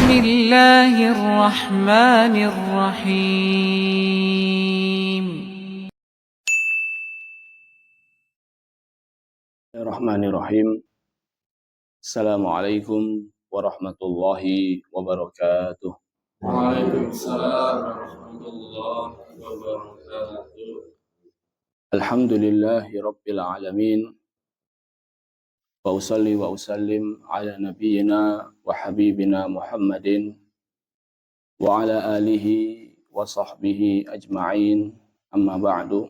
Bismillahirrahmanirrahim. Bismillahirrahmanirrahim. Assalamualaikum warahmatullahi wabarakatuh. Waalaikumsalam warahmatullahi wabarakatuh. Alhamdulillahi rabbil alamin. Wa usalli wa usallim ala nabiyyina wa habibina Muhammadin wa ala alihi wa sahbihi ajma'in. Amma ba'du.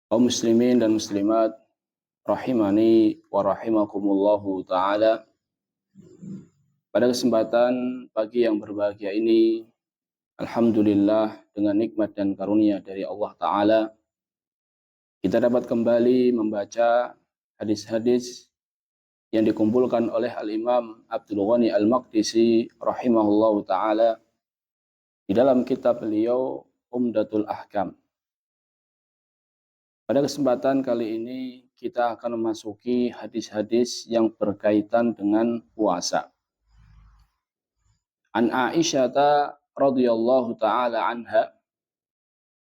Kaum muslimin dan muslimat rahimani wa rahimakumullahu ta'ala. Pada kesempatan pagi yang berbahagia ini, alhamdulillah dengan nikmat dan karunia dari Allah Ta'ala, kita dapat kembali membaca hadis-hadis yang dikumpulkan oleh Al-Imam Abdul Ghani Al-Maqdisi rahimahullahu ta'ala di dalam kitab beliau Umdatul Ahkam. Pada kesempatan kali ini kita akan memasuki hadis-hadis yang berkaitan dengan puasa. An Aisyah radhiyallahu ta'ala anha,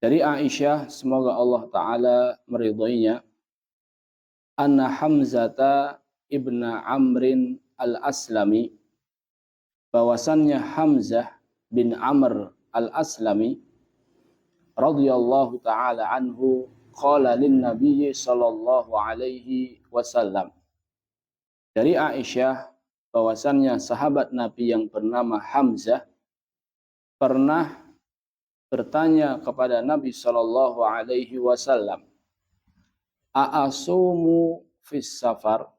dari Aisyah semoga Allah Ta'ala meridhoinya, anna Hamzata ibna Amrin al-Aslami, bahwasannya Hamzah bin Amr al-Aslami radhiyallahu ta'ala anhu qala lin Nabi sallallahu alaihi wasallam, dari Aisyah bahwasannya sahabat Nabi yang bernama Hamzah pernah bertanya kepada Nabi sallallahu alaihi wasallam, a'asumu fis safar.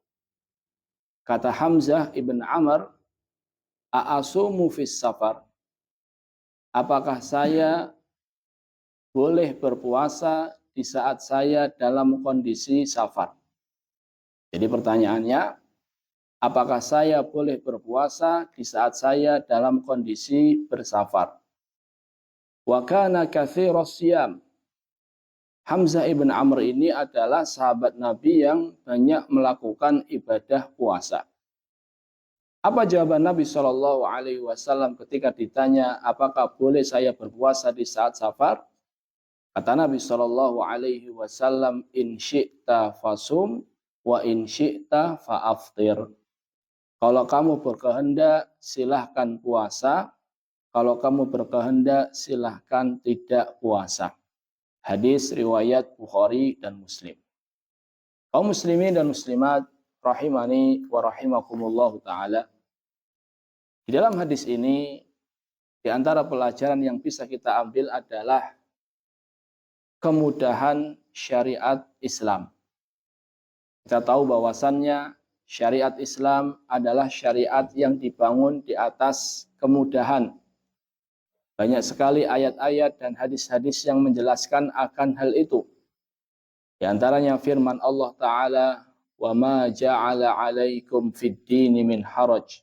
Kata Hamzah ibn Amr, a'asumu fis safar, apakah saya boleh berpuasa di saat saya dalam kondisi safar? Jadi pertanyaannya, apakah saya boleh berpuasa di saat saya dalam kondisi bersafar? Wa kana katsiras siyam. Hamzah ibn Amr ini adalah sahabat Nabi yang banyak melakukan ibadah puasa. Apa jawaban Nabi Shallallahu Alaihi Wasallam ketika ditanya, apakah boleh saya berpuasa di saat safar? Kata Nabi Shallallahu Alaihi Wasallam, in syi'ta fasum wa in syi'ta fa'aftir. Kalau kamu berkehendak, silahkan puasa. Kalau kamu berkehendak, silahkan tidak puasa. Hadis riwayat Bukhari dan Muslim. Kaum muslimin dan muslimat rahimani wa rahimakumullahu ta'ala. Di dalam hadis ini, di antara pelajaran yang bisa kita ambil adalah kemudahan syariat Islam. Kita tahu bahwasannya syariat Islam adalah syariat yang dibangun di atas kemudahan. Banyak sekali ayat-ayat dan hadis-hadis yang menjelaskan akan hal itu. Di antaranya firman Allah Ta'ala, wa ma ja'ala alaikum fid dini min haraj.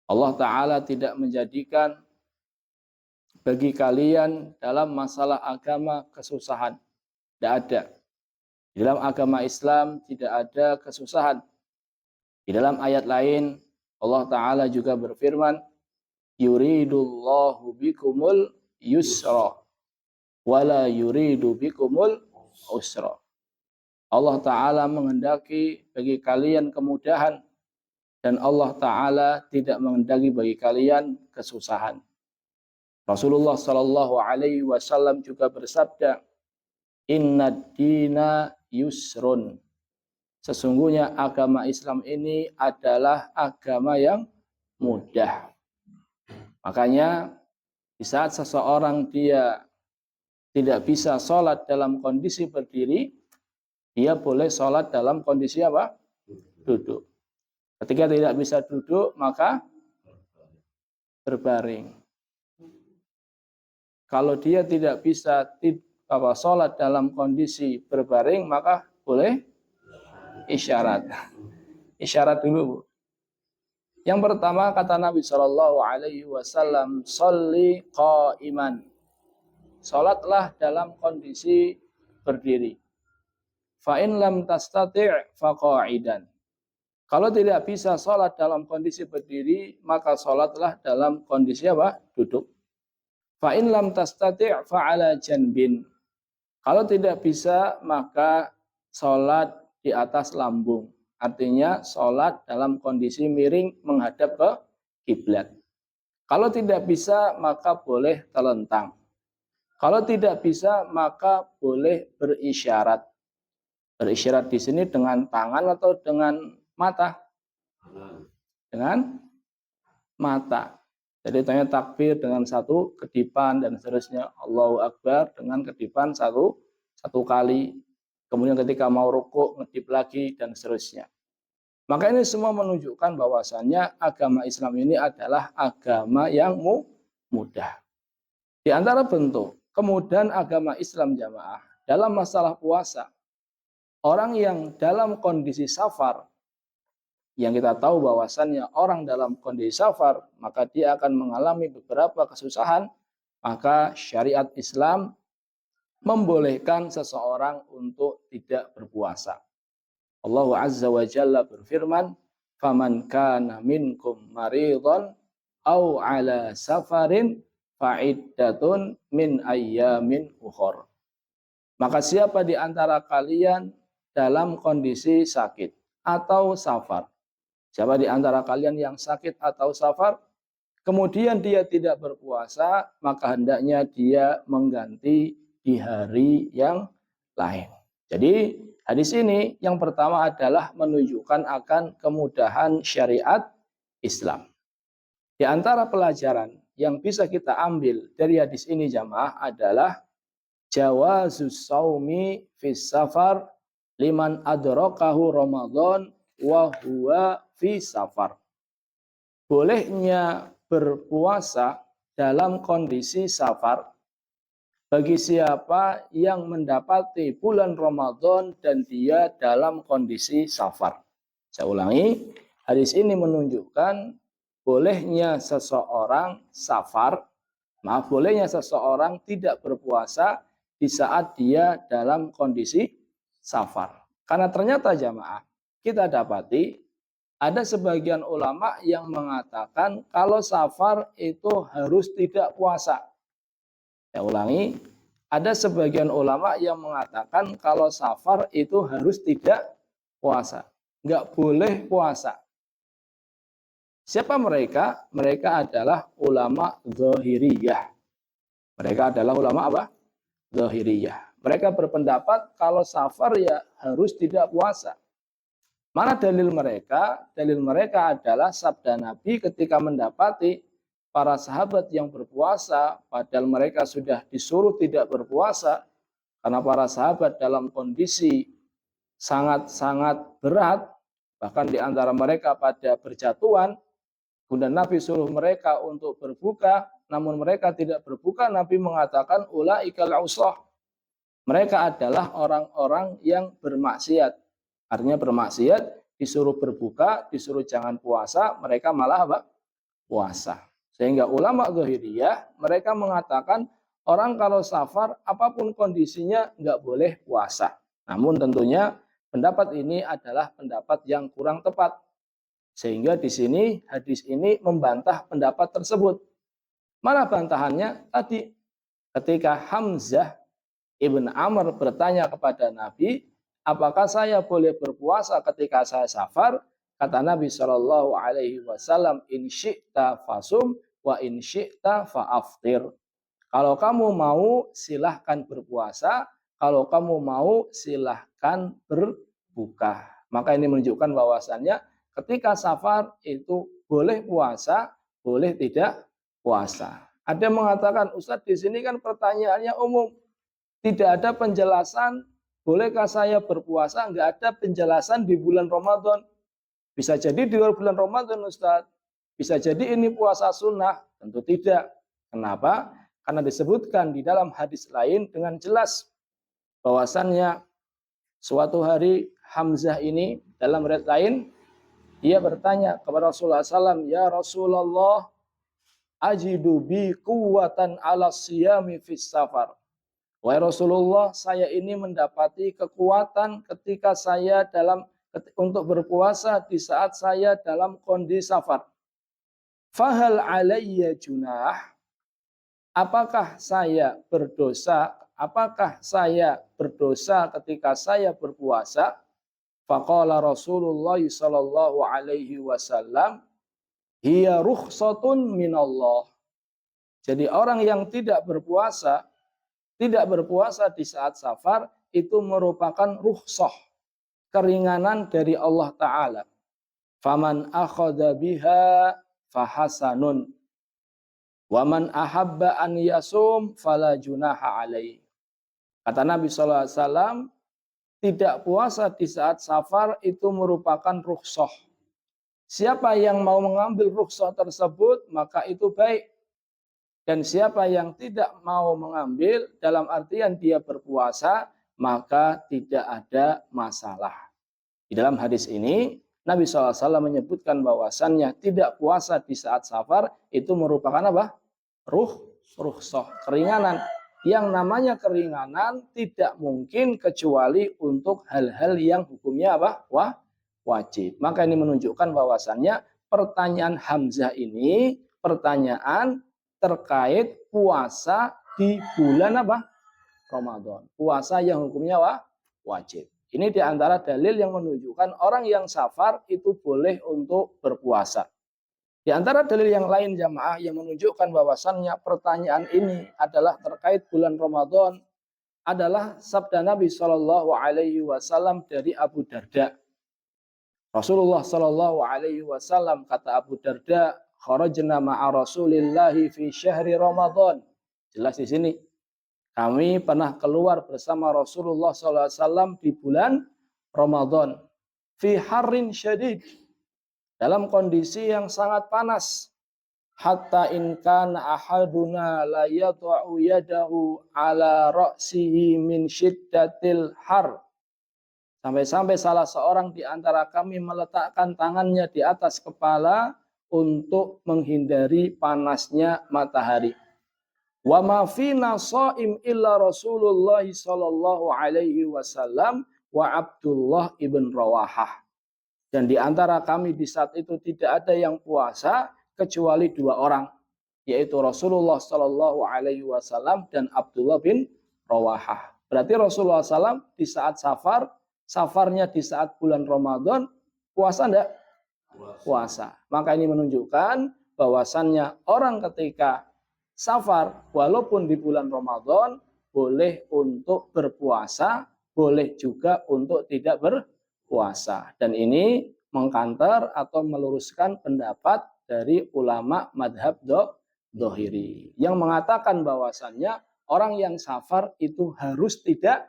Allah Ta'ala tidak menjadikan bagi kalian dalam masalah agama kesusahan. Tidak ada. Di dalam agama Islam tidak ada kesusahan. Di dalam ayat lain, Allah Ta'ala juga berfirman, yuridullahu bikumul yusra wala yuridu bikumul usra. Allah Ta'ala menghendaki bagi kalian kemudahan dan Allah Ta'ala tidak menghendaki bagi kalian kesusahan. Rasulullah Sallallahu Alaihi Wasallam juga bersabda, inna dina yusrun. Sesungguhnya agama Islam ini adalah agama yang mudah. Makanya di saat seseorang dia tidak bisa sholat dalam kondisi berdiri, dia boleh sholat dalam kondisi apa? Duduk. Ketika tidak bisa duduk, maka berbaring. Kalau dia tidak bisa sholat dalam kondisi berbaring, maka boleh isyarat. Isyarat dulu, Bu. Yang pertama kata Nabi Shallallahu Alaihi Wasallam, sholli qaiman. Sholatlah dalam kondisi berdiri. Fa in lam tastati' fa qa'idan. Kalau tidak bisa sholat dalam kondisi berdiri, maka sholatlah dalam kondisi apa? Duduk. Fa in lam tastati' fa'ala janbin. Kalau tidak bisa, maka sholat di atas lambung. Artinya sholat dalam kondisi miring menghadap ke kiblat. Kalau tidak bisa, maka boleh telentang. Kalau tidak bisa, maka boleh berisyarat. Berisyarat di sini dengan tangan atau dengan mata? Dengan mata. Jadi tanya takbir dengan satu kedipan dan seterusnya. Allahu Akbar dengan kedipan satu kali. Kemudian ketika mau rukuk ngedip lagi dan seterusnya. Maka ini semua menunjukkan bahwasannya agama Islam ini adalah agama yang mudah. Di antara bentuk kemudahan agama Islam jamaah dalam masalah puasa, orang yang dalam kondisi safar, yang kita tahu bahwasannya orang dalam kondisi safar, maka dia akan mengalami beberapa kesusahan, maka syariat Islam membolehkan seseorang untuk tidak berpuasa. Allah Azza wa Jalla berfirman, "Faman kana minkum maridhan aw ala safarin fa'iddatun min ayyamin ukhra." Maka siapa di antara kalian dalam kondisi sakit atau safar, siapa di antara kalian yang sakit atau safar, kemudian dia tidak berpuasa, maka hendaknya dia mengganti di hari yang lain. Jadi hadis ini yang pertama adalah menunjukkan akan kemudahan syariat Islam. Di antara pelajaran yang bisa kita ambil dari hadis ini jamaah adalah jawazus saumi fis safar liman adrakahu Ramadan wa huwa fi safar. Bolehnya berpuasa dalam kondisi safar bagi siapa yang mendapati bulan Ramadan dan dia dalam kondisi safar. Saya ulangi, hadis ini menunjukkan bolehnya seseorang safar, bolehnya seseorang tidak berpuasa di saat dia dalam kondisi safar. Karena ternyata jamaah, kita dapati ada sebagian ulama yang mengatakan kalau safar itu harus tidak puasa. Saya ulangi, ada sebagian ulama yang mengatakan kalau safar itu harus tidak puasa. Nggak boleh puasa. Siapa mereka? Mereka adalah ulama Zahiriyah. Mereka adalah ulama apa? Zahiriyah. Mereka berpendapat kalau safar ya harus tidak puasa. Mana dalil mereka? Dalil mereka adalah sabda Nabi ketika mendapati para sahabat yang berpuasa, padahal mereka sudah disuruh tidak berpuasa, karena para sahabat dalam kondisi sangat-sangat berat, bahkan di antara mereka pada berjatuhan, kemudian Nabi suruh mereka untuk berbuka, namun mereka tidak berbuka. Nabi mengatakan, ulaikal usah. Mereka adalah orang-orang yang bermaksiat. Artinya bermaksiat, disuruh berbuka, disuruh jangan puasa, mereka malah apa? Puasa. Sehingga ulama Zahiriyah mereka mengatakan orang kalau safar apapun kondisinya nggak boleh puasa. Namun tentunya pendapat ini adalah pendapat yang kurang tepat. Sehingga di sini hadis ini membantah pendapat tersebut. Mana bantahannya? Tadi ketika Hamzah ibn Amr bertanya kepada Nabi, apakah saya boleh berpuasa ketika saya safar? Kata Nabi Shallallahu Alaihi Wasallam, in syi'ta fasum wa in syi'ta fa'aftir. Kalau kamu mau silahkan berpuasa, kalau kamu mau silahkan berbuka. Maka ini menunjukkan bahwasannya ketika safar itu boleh puasa, boleh tidak puasa. Ada yang mengatakan, Ustadz di sini kan pertanyaannya umum, tidak ada penjelasan. Bolehkah saya berpuasa? Enggak ada penjelasan di bulan Ramadan. Bisa jadi di luar bulan Ramadan, Ustaz. Bisa jadi ini puasa sunnah. Tentu tidak. Kenapa? Karena disebutkan di dalam hadis lain dengan jelas bahwasannya suatu hari Hamzah ini dalam riwayat lain dia bertanya kepada Rasulullah SAW, ya Rasulullah, ajidu bi quwwatan ala siyami fis safar. Wahai Rasulullah, saya ini mendapati kekuatan ketika saya dalam untuk berpuasa di saat saya dalam kondisi safar. Fahal alayya junah? Apakah saya berdosa? Apakah saya berdosa ketika saya berpuasa? Faqala Rasulullah sallallahu alaihi wasallam, hiya rukhsatun minallah. Jadi orang yang tidak berpuasa di saat safar itu merupakan rukhsah, keringanan dari Allah Ta'ala. Faman akhadha biha fahasanun. Waman ahabba an yasum fala junaha alaih. Kata Nabi SAW, tidak puasa di saat safar itu merupakan rukhsah. Siapa yang mau mengambil rukhsah tersebut, maka itu baik. Dan siapa yang tidak mau mengambil, dalam artian dia berpuasa, maka tidak ada masalah. Di dalam hadis ini, Nabi SAW menyebutkan bahwasannya tidak puasa di saat safar itu merupakan apa? Rukhsah, keringanan. Yang namanya keringanan tidak mungkin kecuali untuk hal-hal yang hukumnya apa? Wajib. Maka ini menunjukkan bahwasannya pertanyaan Hamzah ini pertanyaan terkait puasa di bulan apa? Ramadan. Puasa yang hukumnya wajib. Ini diantara dalil yang menunjukkan orang yang safar itu boleh untuk berpuasa. Di antara dalil yang lain jamaah yang menunjukkan bahwasannya pertanyaan ini adalah terkait bulan Ramadan adalah sabda Nabi Shallallahu Alaihi Wasallam dari Abu Darda. Rasulullah Shallallahu Alaihi Wasallam kata Abu Darda, kharajna ma'a Rasulillahi fi syahri Ramadan. Jelas di sini. Kami pernah keluar bersama Rasulullah Sallallahu Alaihi Wasallam di bulan Ramadan. Fi harrin syadid. Dalam kondisi yang sangat panas. Hatta in kana ahaduna la yad'u yadahu ala ra'sihi min syiddatil har. Sampai-sampai salah seorang di antara kami meletakkan tangannya di atas kepala untuk menghindari panasnya matahari. Wa ma fina shaim illa Rasulullah sallallahu alaihi wasallam wa Abdullah ibn Rawahah. Dan di antara kami di saat itu tidak ada yang puasa kecuali dua orang, yaitu Rasulullah sallallahu alaihi wasallam dan Abdullah bin Rawahah. Berarti Rasulullah SAW di saat safarnya di saat bulan Ramadan, puasa enggak? Puasa. Maka ini menunjukkan bahwasannya orang ketika safar, walaupun di bulan Ramadan, boleh untuk berpuasa, boleh juga untuk tidak berpuasa. Dan ini mengkanter atau meluruskan pendapat dari ulama madhab Dhohiri. Yang mengatakan bahwasannya orang yang safar itu harus tidak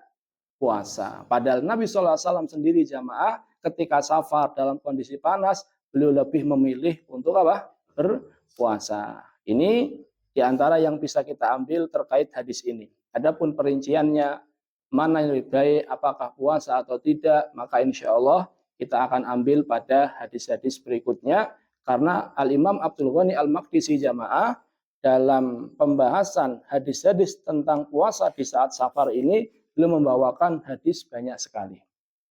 puasa. Padahal Nabi SAW sendiri jamaah ketika safar dalam kondisi panas, beliau lebih memilih untuk apa? Berpuasa. Ini di antara yang bisa kita ambil terkait hadis ini. Adapun perinciannya mana yang lebih baik, apakah puasa atau tidak, maka insya Allah kita akan ambil pada hadis-hadis berikutnya. Karena Al-Imam Abdul Ghani Al-Maqdisi jamaah dalam pembahasan hadis-hadis tentang puasa di saat safar ini, beliau membawakan hadis banyak sekali.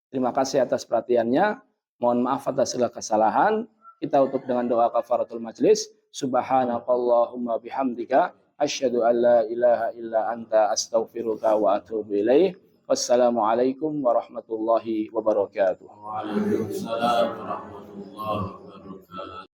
Terima kasih atas perhatiannya. Mohon maaf atas segala kesalahan. Kita tutup dengan doa kafaratul majlis. Subhanakallahumma bihamdika asyhadu an la ilaha illa anta astaghfiruka wa atubu ilaih. Wassalamualaikum warahmatullahi wabarakatuh. Waalaikumsalam warahmatullahi wabarakatuh.